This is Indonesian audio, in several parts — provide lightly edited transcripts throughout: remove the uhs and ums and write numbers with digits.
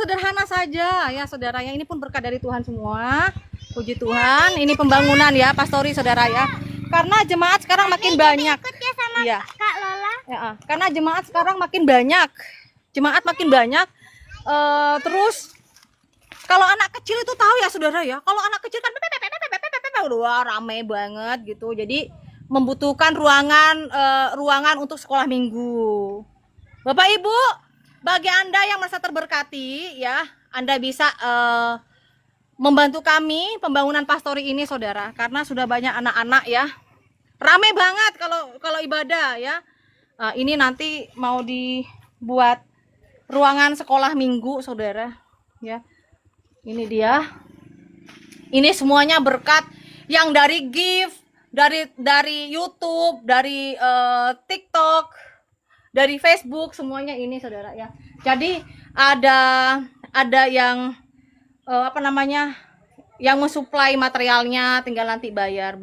Sederhana saja ya saudara ya, ini pun berkat dari Tuhan semua. Puji Tuhan, ini pembangunan ya pastori saudara ya. Karena jemaat sekarang makin banyak. Ya sama ya. Kak Lola. Ya, karena jemaat sekarang makin banyak. Jemaat makin banyak. Terus kalau anak kecil itu tahu ya saudara ya. Kalau anak kecil kan wah rame banget gitu. Jadi membutuhkan ruangan untuk sekolah minggu. Bapak Ibu, bagi Anda yang merasa terberkati ya, Anda bisa membantu kami pembangunan pastori ini saudara, karena sudah banyak anak-anak ya. Rame banget kalau ibadah ya. Ini nanti mau dibuat ruangan sekolah minggu saudara ya. Ini dia. Ini semuanya berkat yang dari gift, dari YouTube, dari TikTok, dari Facebook, semuanya ini saudara ya. Jadi ada yang yang mensuplai materialnya, tinggal nanti bayar.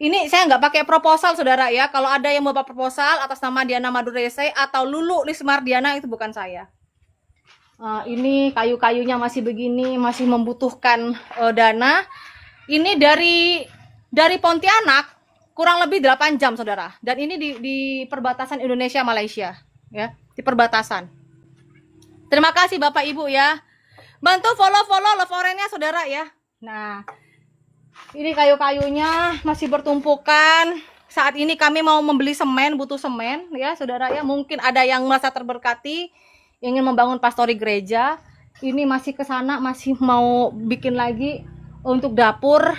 Ini saya nggak pakai proposal saudara ya. Kalau ada yang mau bawa proposal atas nama Diana Madurese atau Lulu Lismardiana, itu bukan saya. Ini kayu-kayunya masih begini, masih membutuhkan dana. Ini dari Pontianak kurang lebih 8 jam saudara, dan ini di perbatasan Indonesia Malaysia ya, di perbatasan. Terima kasih Bapak Ibu ya, bantu follow Loforennya saudara ya. Nah ini kayu-kayunya masih bertumpukan. Saat ini kami mau membeli semen, butuh semen ya saudara ya. Mungkin ada yang merasa terberkati ingin membangun pastori gereja. Ini masih ke sana, masih mau bikin lagi untuk dapur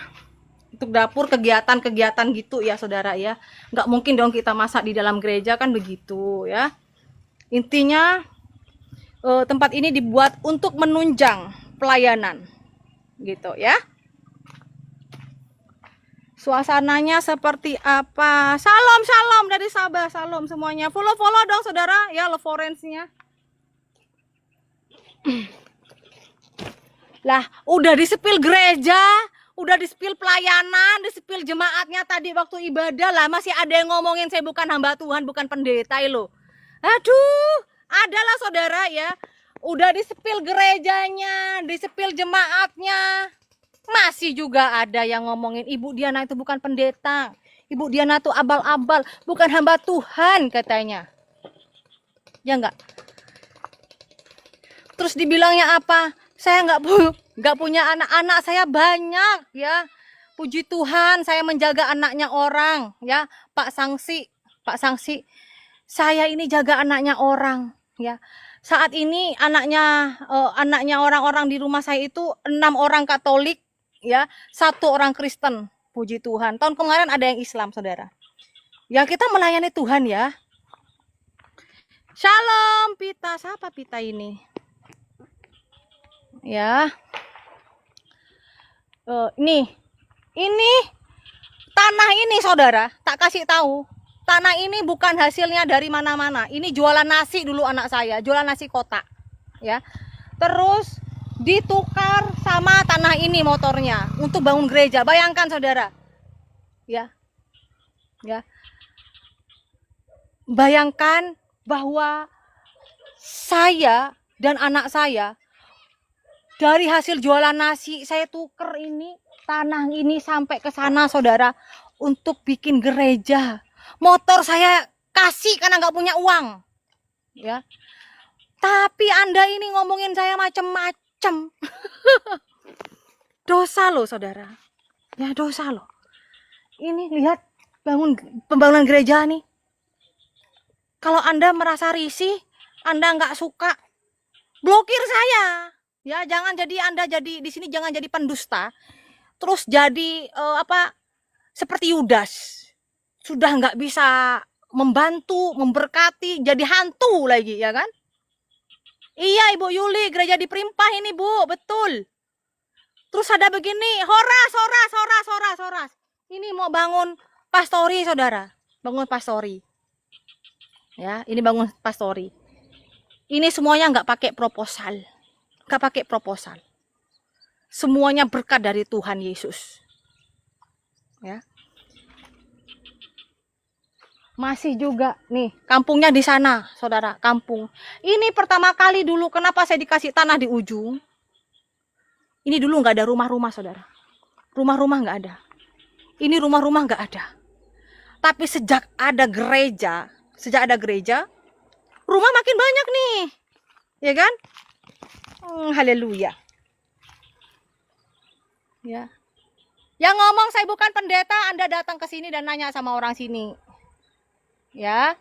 kegiatan gitu ya saudara ya. Nggak mungkin dong kita masak di dalam gereja kan begitu ya. Intinya tempat ini dibuat untuk menunjang pelayanan gitu ya. Suasananya seperti apa? Salam dari Sabah, salam semuanya. Follow dong saudara ya, Loforensnya. Lah, udah disepil gereja, udah disepil pelayanan, disepil jemaatnya tadi waktu ibadah lah, masih ada yang ngomongin saya bukan hamba Tuhan, bukan pendeta lo. Aduh, adalah saudara ya, udah disepil gerejanya, disepil jemaatnya, masih juga ada yang ngomongin Ibu Diana itu bukan pendeta, Ibu Diana tuh abal-abal, bukan hamba Tuhan katanya. Ya enggak? Terus dibilangnya apa? Saya nggak punya anak saya banyak ya. Puji Tuhan saya menjaga anaknya orang ya. Pak Sangsi, saya ini jaga anaknya orang ya. Saat ini anaknya orang-orang di rumah saya itu 6 orang Katolik ya, 1 orang Kristen. Puji Tuhan. Tahun kemarin ada yang Islam saudara. Ya kita melayani Tuhan ya. Shalom Pita, siapa Pita ini? Ya, ini tanah ini saudara, tak kasih tahu, tanah ini bukan hasilnya dari mana-mana. Ini jualan nasi dulu anak saya, jualan nasi kotak ya, terus ditukar sama tanah ini motornya untuk bangun gereja. Bayangkan saudara ya, bayangkan bahwa saya dan anak saya dari hasil jualan nasi, saya tuker ini tanah ini sampai ke sana saudara untuk bikin gereja. Motor saya kasih karena nggak punya uang ya. Tapi Anda ini ngomongin saya macem-macem. Dosa loh saudara ya, dosa loh. Ini lihat pembangunan gereja nih. Kalau Anda merasa risih, Anda nggak suka, blokir saya. Ya, jangan jadi Anda di sini jangan jadi pendusta. Terus jadi seperti Yudas. Sudah nggak bisa membantu, memberkati, jadi hantu lagi ya kan? Iya Ibu Yuli, gereja di Perimpah ini Bu, betul. Terus ada begini, horas. Ini mau bangun pastori saudara, bangun pastori. Ya, ini bangun pastori. Ini semuanya nggak pakai proposal. Semuanya berkat dari Tuhan Yesus ya. Masih juga nih, kampungnya di sana, saudara, kampung. Ini pertama kali dulu, kenapa saya dikasih tanah di ujung? Ini dulu nggak ada rumah-rumah, saudara. Rumah-rumah nggak ada. Ini rumah-rumah nggak ada. Tapi sejak ada gereja, rumah makin banyak nih, ya kan? Haleluya. Ya. Yang ngomong saya bukan pendeta, Anda datang ke sini dan nanya sama orang sini. Ya.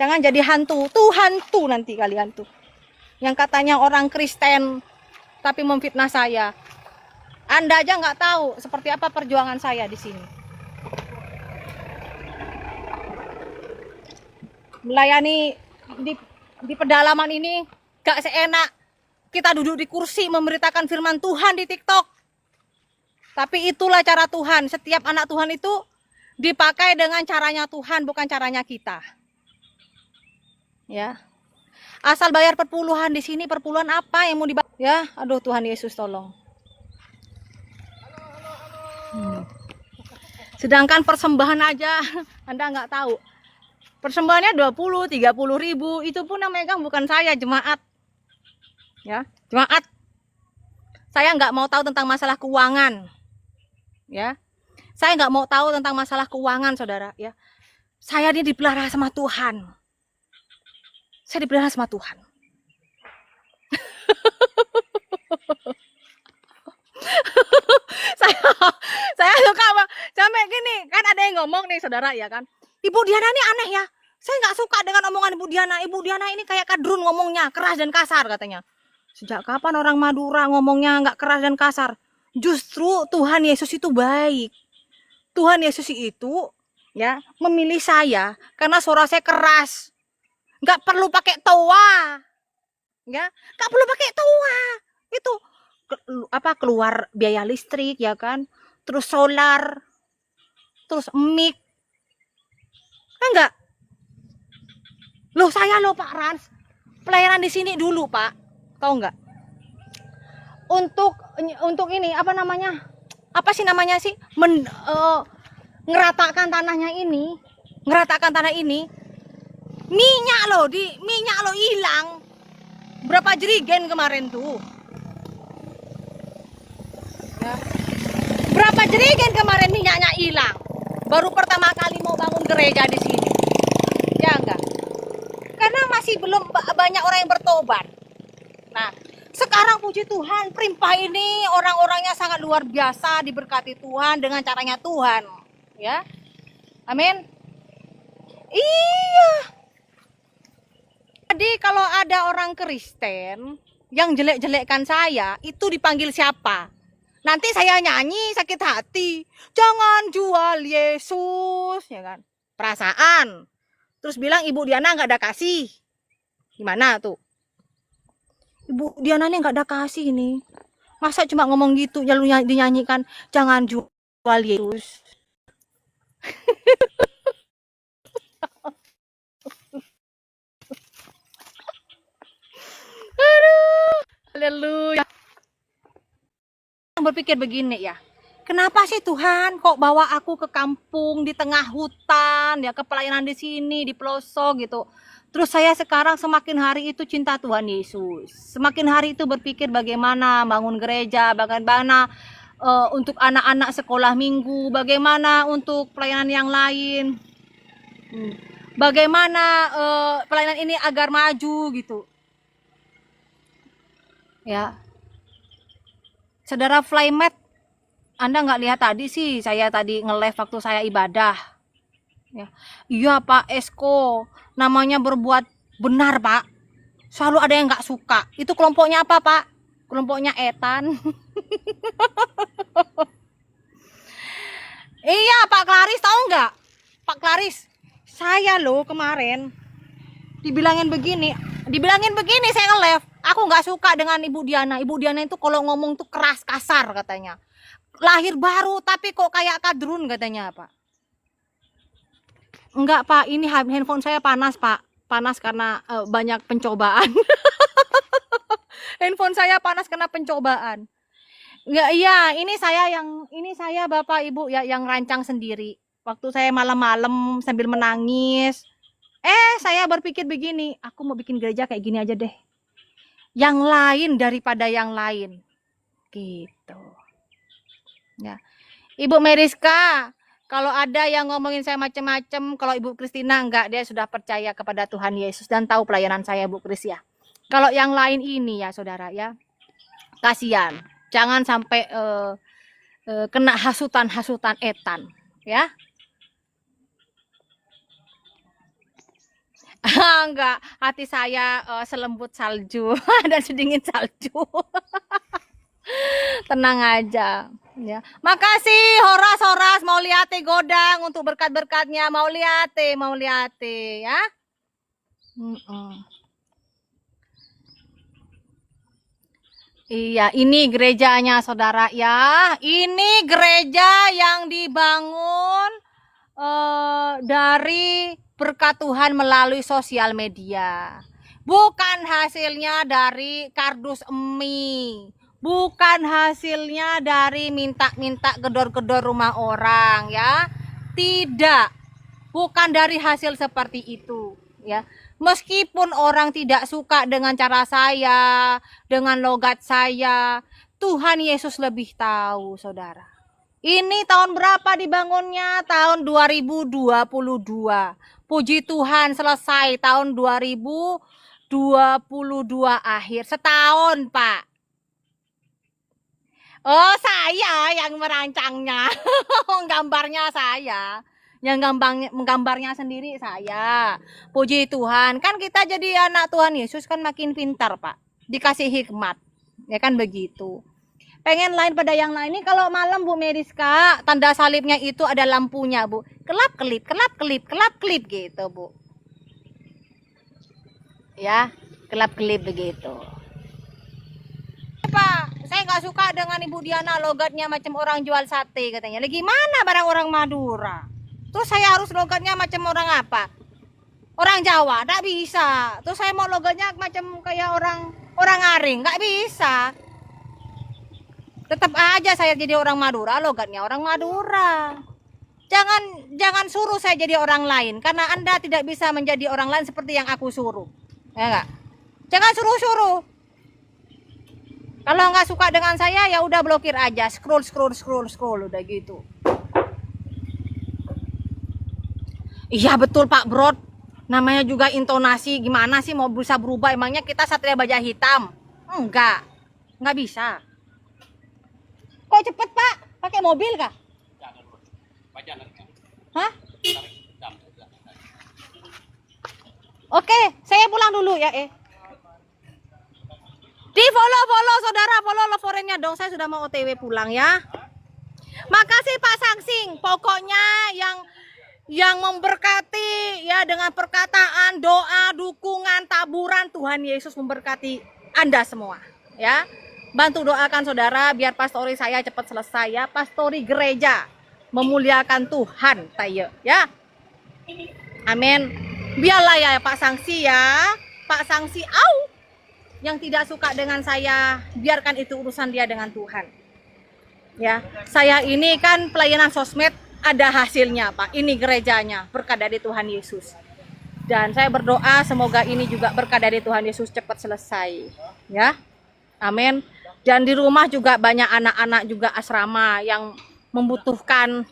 Jangan jadi hantu. Tuh hantu nanti kalian tuh. Yang katanya orang Kristen tapi memfitnah saya. Anda aja nggak tahu seperti apa perjuangan saya di sini. Melayani di pedalaman ini gak seenak kita duduk di kursi memberitakan firman Tuhan di TikTok. Tapi itulah cara Tuhan. Setiap anak Tuhan itu dipakai dengan caranya Tuhan, bukan caranya kita. Ya. Asal bayar perpuluhan di sini, perpuluhan apa yang mau dibayar? Ya, aduh Tuhan Yesus tolong. Sedangkan persembahan aja Anda nggak tahu. Persembahannya 20, 30 ribu. Itu pun yang megang bukan saya, jemaat. Ya, jemaat. Saya nggak mau tahu tentang masalah keuangan. Ya, saya nggak mau tahu tentang masalah keuangan, saudara. Ya, saya ini dipelihara sama Tuhan. Saya dipelihara sama Tuhan. saya suka sampai gini kan, ada yang ngomong nih, saudara, ya kan, Ibu Diana ini aneh ya. Saya nggak suka dengan omongan Ibu Diana. Ibu Diana ini kayak kadrun ngomongnya, keras dan kasar katanya. Sejak kapan orang Madura ngomongnya nggak keras dan kasar? Justru Tuhan Yesus itu baik. Tuhan Yesus itu ya memilih saya karena suara saya keras. Nggak perlu pakai toa. Ya, nggak perlu pakai toa. Itu keluar biaya listrik, ya kan? Terus solar. Terus mic. Enggak. Loh, saya loh Pak Rans. Pelayanan di sini dulu, Pak. Tahu enggak? Untuk ini apa namanya? Apa sih namanya sih? Ngeratakan tanahnya ini, ngeratakan tanah ini. Minyak loh hilang. Berapa jerigen kemarin tuh? Ya. Berapa jerigen kemarin minyaknya hilang? Baru pertama kali mau bangun gereja di sini. Ya enggak? Karena masih belum banyak orang yang bertobat. Nah, sekarang puji Tuhan, Primpa ini orang-orangnya sangat luar biasa, diberkati Tuhan dengan caranya Tuhan. Ya. Amin. Iya. Jadi kalau ada orang Kristen yang jelek-jelekkan saya, itu dipanggil siapa? Nanti saya nyanyi sakit hati. Jangan jual Yesus, ya kan? Perasaan. Terus bilang Ibu Diana nggak ada kasih. Gimana tuh? Ibu Diana nih nggak ada kasih nih. Masa cuma ngomong gitu, lalu dinyanyikan jangan jual Yesus. Aduh, haleluya. Berpikir begini ya, kenapa sih Tuhan kok bawa aku ke kampung di tengah hutan, ya, ke pelayanan di sini di pelosok gitu. Terus saya sekarang semakin hari itu cinta Tuhan Yesus, semakin hari itu berpikir bagaimana bangun gereja, bagaimana untuk anak-anak sekolah minggu, bagaimana untuk pelayanan yang lain, bagaimana pelayanan ini agar maju gitu. Ya, saudara Flymat, Anda nggak lihat tadi sih, saya tadi nge-live waktu saya ibadah. Ya. Iya Pak Esko, namanya berbuat benar Pak. Selalu ada yang nggak suka. Itu kelompoknya apa Pak? Kelompoknya Etan. Iya Pak Klaris, tahu nggak? Pak Klaris, saya loh kemarin dibilangin begini saya nge-live. Aku nggak suka dengan Ibu Diana. Ibu Diana itu kalau ngomong tuh keras, kasar katanya. Lahir baru tapi kok kayak kadrun katanya Pak. Enggak Pak, ini handphone saya panas Pak. Panas karena banyak pencobaan. Handphone saya panas karena pencobaan. Enggak, iya, ini saya Bapak Ibu ya yang rancang sendiri. waktu saya malam-malam sambil menangis. Saya berpikir begini, aku mau bikin gereja kayak gini aja deh. Yang lain daripada yang lain. Gitu. Ya. Ibu Meriska, kalau ada yang ngomongin saya macam-macam, kalau Ibu Kristina enggak, dia sudah percaya kepada Tuhan Yesus dan tahu pelayanan saya, Bu Kris ya. Kalau yang lain ini ya, saudara ya, kasihan. Jangan sampai kena hasutan-hasutan etan, ya. Enggak, hati saya selembut salju dan sedingin salju. Tenang aja. Ya. Makasih Horas mau lihat godang untuk berkat-berkatnya, mau lihat ya. Iya, ini gerejanya saudara ya. Ini gereja yang dibangun dari berkat Tuhan melalui sosial media. Bukan hasilnya dari kardus emi. Bukan hasilnya dari minta-minta gedor-gedor rumah orang ya. Tidak. Bukan dari hasil seperti itu ya. Meskipun orang tidak suka dengan cara saya, dengan logat saya, Tuhan Yesus lebih tahu, saudara. Ini tahun berapa dibangunnya? Tahun 2022. Puji Tuhan selesai tahun 2022 akhir. Setahun, Pak. Oh, saya yang merancangnya. Gambarnya saya. Yang menggambarnya sendiri saya. Puji Tuhan. Kan kita jadi anak Tuhan Yesus kan makin pintar, Pak. Dikasih hikmat. Ya kan begitu. Pengen lain pada yang lain. Ini kalau malam Bu Meriska, tanda salibnya itu ada lampunya, Bu. Kelap-kelip, kelap-kelip, kelap-kelip gitu, Bu. Ya, kelap-kelip begitu. Pak, saya nggak suka dengan Ibu Diana logatnya macam orang jual sate katanya. Lagi mana barang orang Madura? Terus saya harus logatnya macam orang apa? Orang Jawa, nggak bisa. Terus saya mau logatnya macam kayak orang Aring, nggak bisa. Tetap aja saya jadi orang Madura, logatnya orang Madura. Jangan suruh saya jadi orang lain, karena Anda tidak bisa menjadi orang lain seperti yang aku suruh. Ya enggak? Jangan suruh-suruh. Kalau nggak suka dengan saya ya udah blokir aja, scroll udah gitu. Iya betul Pak Brod. Namanya juga intonasi, gimana sih mau bisa berubah? Emangnya kita Satria Baja Hitam? Enggak bisa. Kok cepet Pak? Pakai mobil kah? Hah? Oke, saya pulang dulu ya Di follow saudara, follow laporannya dong. Saya sudah mau OTW pulang ya. Makasih Pak Sangsing. Pokoknya yang memberkati ya dengan perkataan, doa, dukungan, taburan, Tuhan Yesus memberkati Anda semua ya. Bantu doakan saudara biar pastori saya cepat selesai ya. Pastori gereja memuliakan Tuhan tayo ya. Amin. Biarlah ya Pak Sangsi ya. Pak Sangsi yang tidak suka dengan saya, biarkan itu urusan dia dengan Tuhan. Ya, saya ini kan pelayanan sosmed ada hasilnya, Pak. Ini gerejanya, berkat dari Tuhan Yesus. Dan saya berdoa semoga ini juga berkat dari Tuhan Yesus cepat selesai. Ya. Amin. Dan di rumah juga banyak anak-anak juga asrama yang membutuhkan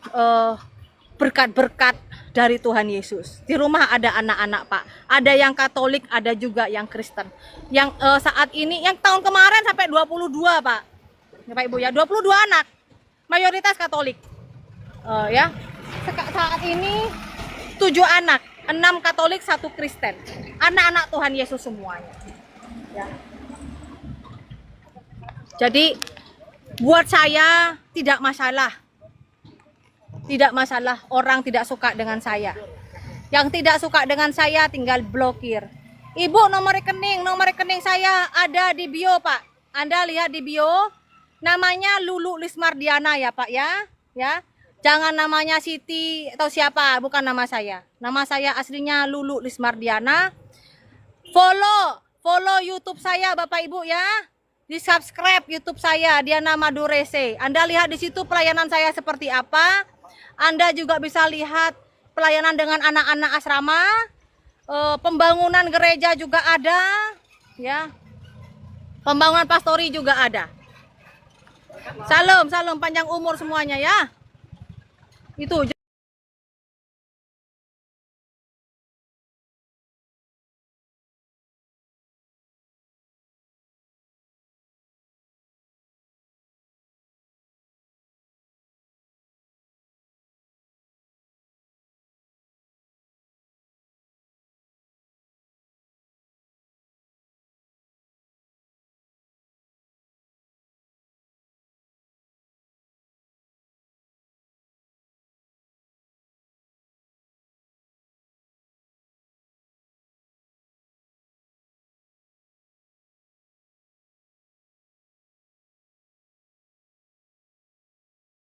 berkat-berkat dari Tuhan Yesus. Di rumah ada anak-anak Pak, ada yang Katolik, ada juga yang Kristen. Yang saat ini, yang tahun kemarin sampai 22 Pak, ya Pak Ibu ya, 22 anak, mayoritas Katolik. Ya, saat ini 7 anak, 6 Katolik, 1 Kristen. Anak-anak Tuhan Yesus semuanya. Ya. Jadi buat saya tidak masalah. Tidak masalah orang tidak suka dengan saya. Yang tidak suka dengan saya tinggal blokir. Ibu, nomor rekening saya ada di bio, Pak. Anda lihat di bio. Namanya Lulu Lismardiana ya, Pak ya. Ya. Jangan namanya Siti atau siapa, bukan nama saya. Nama saya aslinya Lulu Lismardiana. Follow YouTube saya Bapak Ibu ya. Di-subscribe YouTube saya Diana Madurese. Anda lihat di situ pelayanan saya seperti apa. Anda juga bisa lihat pelayanan dengan anak-anak asrama, pembangunan gereja juga ada, ya. Pembangunan pastori juga ada. Salam, salam panjang umur semuanya ya. Itu